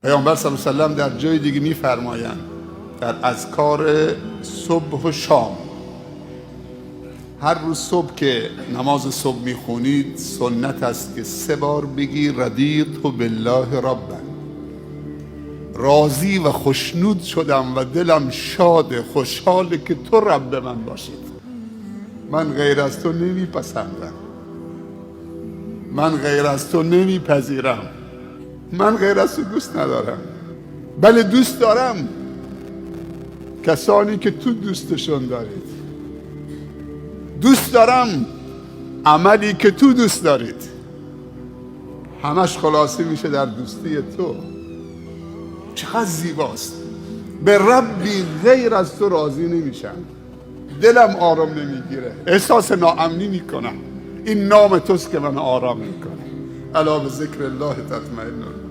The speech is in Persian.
پیامبر صلی الله علیه و سلم در جای دیگه میفرمایند در اذکار صبح و شام، هر روز صبح که نماز صبح میخونید سنت است که 3 بار بگی رضیت بالله ربا، راضی و خوشنود شدم و دلم شاد خوشحاله که تو رب من باشید. من غیر از تو نمیپسندم، من غیر از تو نمیپذیرم، من غیر از تو دوست ندارم. بله دوست دارم کسانی که تو دوستشون دارید، دوست دارم عملی که تو دوست دارید، همش خلاصه میشه در دوستی تو. چقدر زیباست. به ربی غیر از تو راضی نمیشم، دلم آرام نمیگیره، احساس ناامنی میکنم. این نام توست که من آرام میکنه. الا به ذکر الله تطمئن القلوب.